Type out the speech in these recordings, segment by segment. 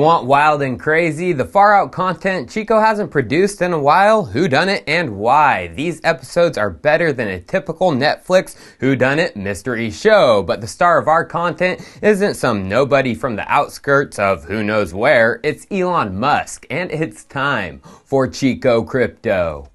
want wild and crazy, the far out content Chico hasn't produced in a while? Who done it and why? These episodes are better than a typical Netflix Who Done It mystery show, but the star of our content isn't some nobody from the outskirts of who knows where. It's Elon Musk, and it's time for Chico Crypto.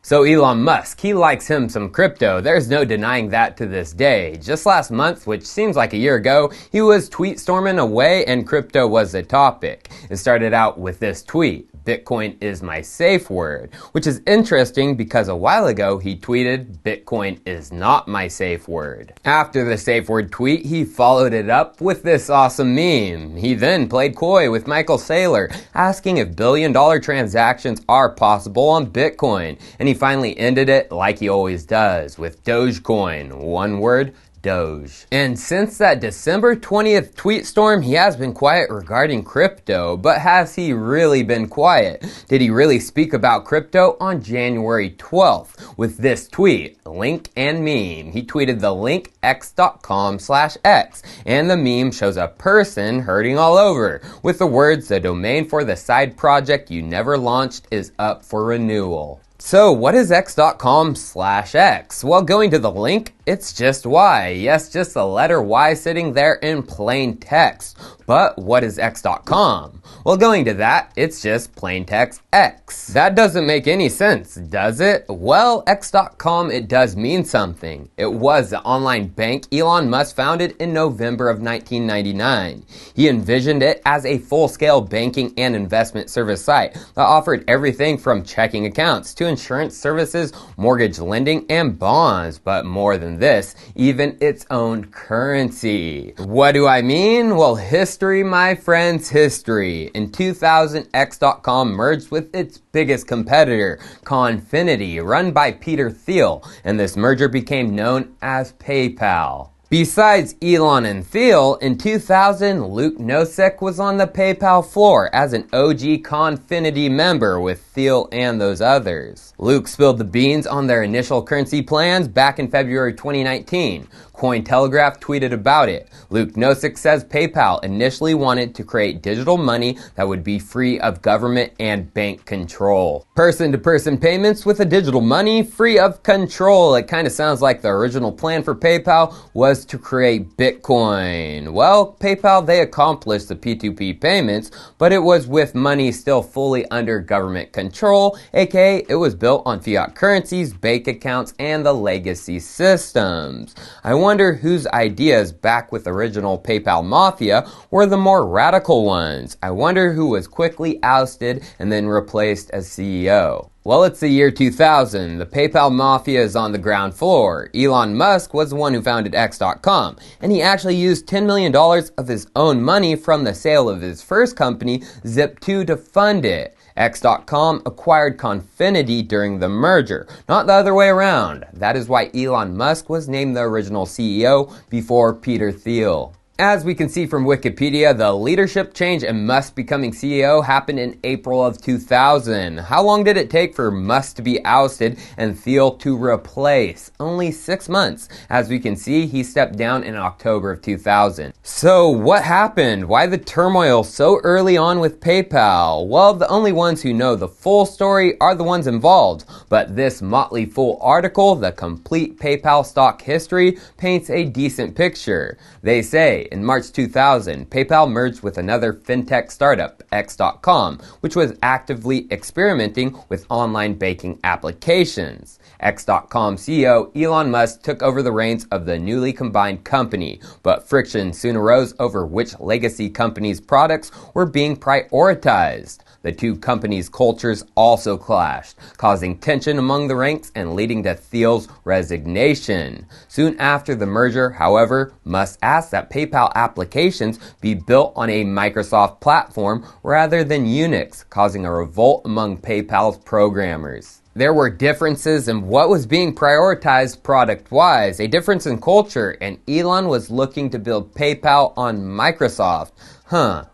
So Elon Musk, he likes him some crypto. There's no denying that to this day. Just last month, which seems like a year ago, he was tweet storming away and crypto was the topic. It started out with this tweet: Bitcoin is my safe word, which is interesting because a while ago he tweeted, Bitcoin is not my safe word. After the safe word tweet, he followed it up with this awesome meme. He then played coy with Michael Saylor, asking if billion-dollar transactions are possible on Bitcoin, and he finally ended it like he always does, with Dogecoin. One word: Doge. And since that December 20th tweet storm, he has been quiet regarding crypto. But has he really been quiet? Did he really speak about crypto on January 12th with this tweet, link and meme? He tweeted the link x.com/x, and the meme shows a person hurting all over with the words, the domain for the side project you never launched is up for renewal. So what is x.com/x? Well, going to the link, it's just Y. Yes, just the letter Y sitting there in plain text. But what is x.com? Well, going to that, it's just plain text X. That doesn't make any sense, does it? Well, x.com, it does mean something. It was the online bank Elon Musk founded in November of 1999. He envisioned it as a full-scale banking and investment service site that offered everything from checking accounts to insurance services, mortgage lending, and bonds. But more than this, even its own currency. What do I mean? Well, history, my friends, history. In 2000, x.com merged with its biggest competitor, Confinity, run by Peter Thiel, and this merger became known as PayPal. Besides Elon and Thiel, in 2000, Luke Nosek was on the PayPal floor as an OG Confinity member with Thiel and those others. Luke spilled the beans on their initial currency plans back in February 2019. Cointelegraph tweeted about it. Luke Nosek says PayPal initially wanted to create digital money that would be free of government and bank control. Person-to-person payments with a digital money free of control. It kind of sounds like the original plan for PayPal was to create Bitcoin. Well, PayPal, they accomplished the P2P payments, but it was with money still fully under government control, aka it was built on fiat currencies, bank accounts, and the legacy systems. I wonder whose ideas back with original PayPal Mafia were the more radical ones. I wonder who was quickly ousted and then replaced as CEO. Well, it's the year 2000. The PayPal Mafia is on the ground floor. Elon Musk was the one who founded x.com, and he actually used $10 million of his own money from the sale of his first company, Zip2, to fund it. X.com acquired Confinity during the merger, not the other way around. That is why Elon Musk was named the original CEO before Peter Thiel. As we can see from Wikipedia, the leadership change and Musk becoming CEO happened in April of 2000. How long did it take for Musk to be ousted and Thiel to replace? Only 6 months. As we can see, he stepped down in October of 2000. So what happened? Why the turmoil so early on with PayPal? Well, the only ones who know the full story are the ones involved. But this Motley Fool article, The Complete PayPal Stock History, paints a decent picture. They say, in March 2000, PayPal merged with another fintech startup, x.com, which was actively experimenting with online banking applications. X.com CEO Elon Musk took over the reins of the newly combined company, but friction soon arose over which legacy company's products were being prioritized. The two companies' cultures also clashed, causing tension among the ranks and leading to Thiel's resignation. Soon after the merger, however, Musk asked that PayPal applications be built on a Microsoft platform rather than Unix, causing a revolt among PayPal's programmers. There were differences in what was being prioritized product-wise, a difference in culture, and Elon was looking to build PayPal on Microsoft.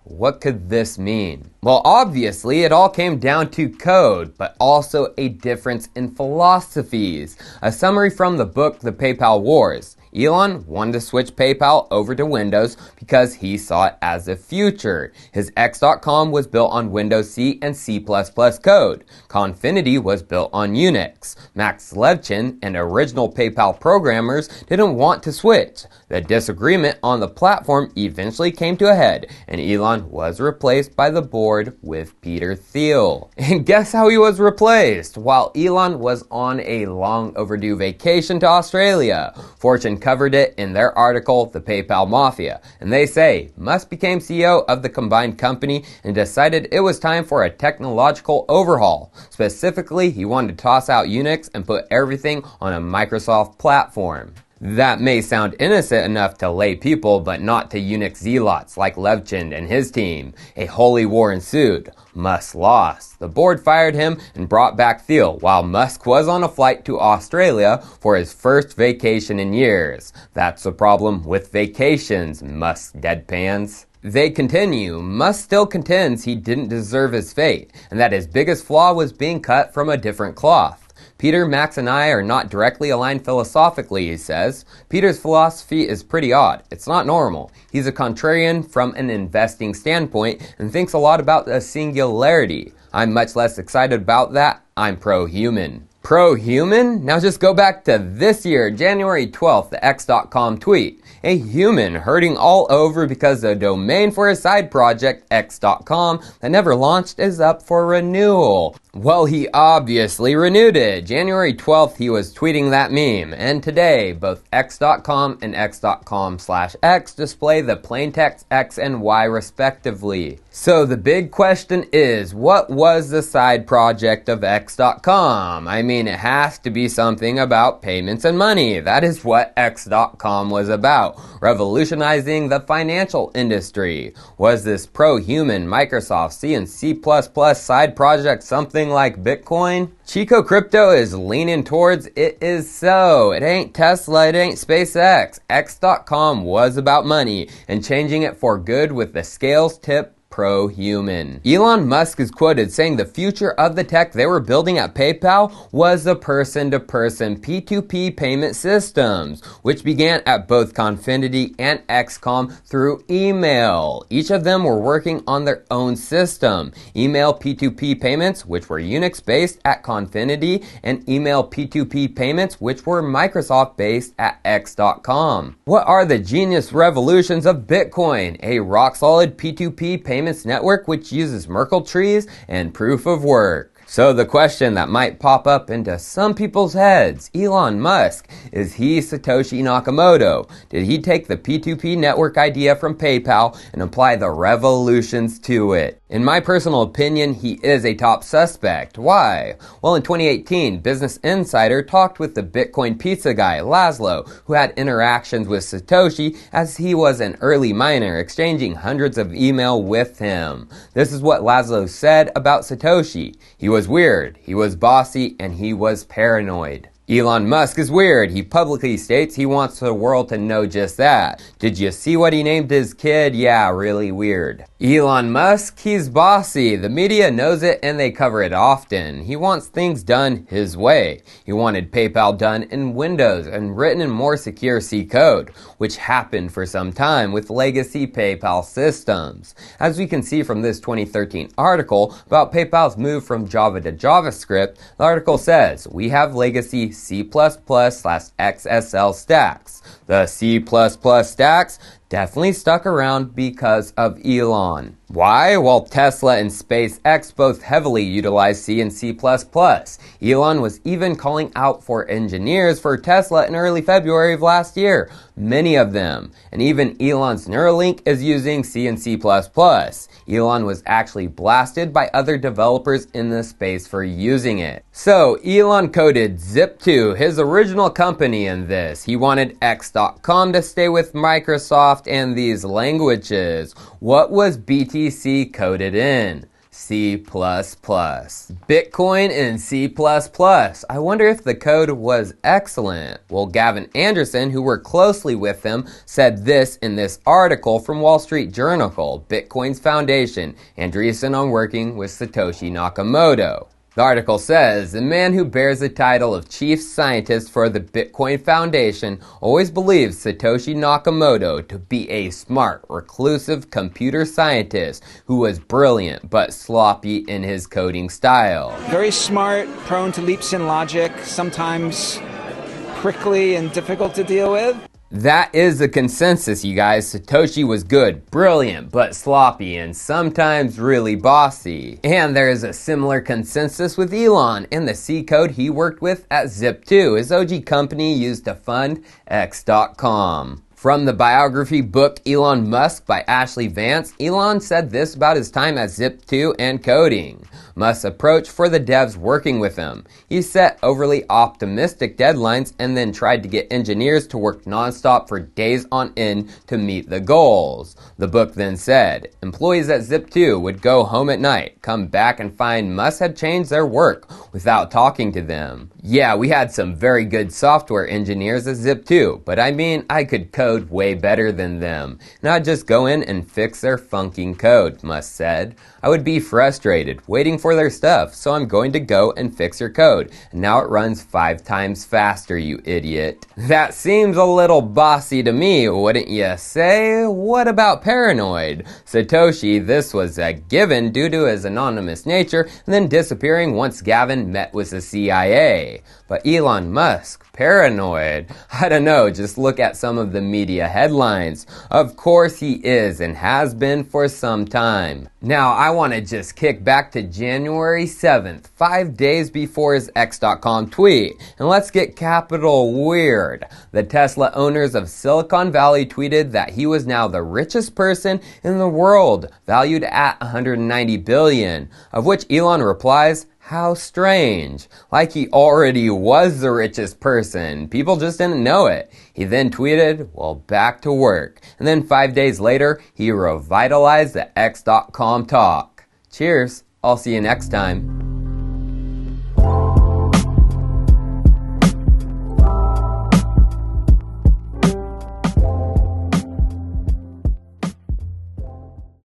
What could this mean? Well, obviously, it all came down to code, but also a difference in philosophies. A summary from the book, The PayPal Wars. Elon wanted to switch PayPal over to Windows because he saw it as the future. His X.com was built on Windows C and C++ code. Confinity was built on Unix. Max Levchin and original PayPal programmers didn't want to switch. The disagreement on the platform eventually came to a head, and Elon was replaced by the board with Peter Thiel. And guess how he was replaced? While Elon was on a long overdue vacation to Australia. Fortune covered it in their article, The PayPal Mafia, and they say Musk became CEO of the combined company and decided it was time for a technological overhaul. Specifically, he wanted to toss out Unix and put everything on a Microsoft platform. That may sound innocent enough to lay people, but not to Unix zealots like Levchin and his team. A holy war ensued. Musk lost. The board fired him and brought back Thiel, while Musk was on a flight to Australia for his first vacation in years. That's the problem with vacations, Musk deadpans. They continue. Musk still contends he didn't deserve his fate, and that his biggest flaw was being cut from a different cloth. Peter, Max, and I are not directly aligned philosophically, he says. Peter's philosophy is pretty odd. It's not normal. He's a contrarian from an investing standpoint and thinks a lot about the singularity. I'm much less excited about that. I'm pro-human. Pro-human? Now just go back to this year, January 12th, the X.com tweet. A human hurting all over because the domain for his side project, X.com, that never launched is up for renewal. Well, he obviously renewed it. January 12th, he was tweeting that meme. And today, both X.com and X.com/X display the plaintext X and Y respectively. So the big question is, what was the side project of X.com? I mean, it has to be something about payments and money. That is what X.com was about, revolutionizing the financial industry. Was this pro-human Microsoft C and C++ side project something like Bitcoin? Chico Crypto is leaning towards it is so. It ain't Tesla, it ain't SpaceX. X.com was about money and changing it for good with the scales tipped pro-human. Elon Musk is quoted saying the future of the tech they were building at PayPal was the person-to-person P2P payment systems, which began at both Confinity and XCOM through email. Each of them were working on their own system. Email P2P payments, which were Unix-based at Confinity, and email P2P payments, which were Microsoft-based at X.com. What are the genius revolutions of Bitcoin? A rock-solid P2P payment network which uses Merkle trees and proof of work. So the question that might pop up into some people's heads, Elon Musk, is he Satoshi Nakamoto? Did he take the P2P network idea from PayPal and apply the revolutions to it? In my personal opinion, he is a top suspect. Why? Well, in 2018, Business Insider talked with the Bitcoin pizza guy, Laszlo, who had interactions with Satoshi as he was an early miner, exchanging hundreds of email with him. This is what Laszlo said about Satoshi. He was weird, he was bossy, and he was paranoid. Elon Musk is weird. He publicly states he wants the world to know just that. Did you see what he named his kid? Yeah, really weird. Elon Musk, he's bossy. The media knows it and they cover it often. He wants things done his way. He wanted PayPal done in Windows and written in more secure C code, which happened for some time with legacy PayPal systems. As we can see from this 2013 article about PayPal's move from Java to JavaScript, the article says, we have legacy C++/XSL stacks. The C++ stacks definitely stuck around because of Elon. Why? Well, Tesla and SpaceX both heavily utilize C and C++. Elon was even calling out for engineers for Tesla in early February of last year. Many of them. And even Elon's Neuralink is using C and C++. Elon was actually blasted by other developers in the space for using it. So, Elon coded Zip2, his original company, in this. He wanted X.com to stay with Microsoft and these languages. What was BTC coded in? C++. Bitcoin in C++. I wonder if the code was excellent. Well, Gavin Anderson, who worked closely with him, said this in this article from Wall Street Journal, Bitcoin's Foundation, Andreessen on working with Satoshi Nakamoto. The article says, the man who bears the title of chief scientist for the Bitcoin Foundation always believed Satoshi Nakamoto to be a smart, reclusive computer scientist who was brilliant but sloppy in his coding style. Very smart, prone to leaps in logic, sometimes prickly and difficult to deal with. That is the consensus, you guys. Satoshi was good, brilliant, but sloppy, and sometimes really bossy. And there is a similar consensus with Elon in the C code he worked with at Zip2, his OG company used to fund X.com. From the biography book Elon Musk by Ashley Vance, Elon said this about his time at Zip2 and coding. Musk's approach for the devs working with him. He set overly optimistic deadlines and then tried to get engineers to work nonstop for days on end to meet the goals. The book then said, employees at Zip2 would go home at night, come back and find Musk had changed their work without talking to them. Yeah, we had some very good software engineers at Zip2, but I mean, I could code way better than them, and I'd just go in and fix their funking code, Musk said. I would be frustrated, waiting for their stuff, so I'm going to go and fix your code, and now it runs 5 times faster, you idiot. That seems a little bossy to me, wouldn't you say? What about Paranoid? Satoshi, this was a given due to his anonymous nature, and then disappearing once Gavin met with the CIA. But Elon Musk, Paranoid? I don't know, just look at some of the media headlines. Of course he is and has been for some time. Now I want to just kick back to January 7th, 5 days before his X.com tweet, and let's get capital weird. The Tesla owners of Silicon Valley tweeted that he was now the richest person in the world, valued at $190 billion, of which Elon replies, how strange. Like he already was the richest person. People just didn't know it. He then tweeted, well, back to work. And then 5 days later, he revitalized the X.com talk. Cheers. I'll see you next time.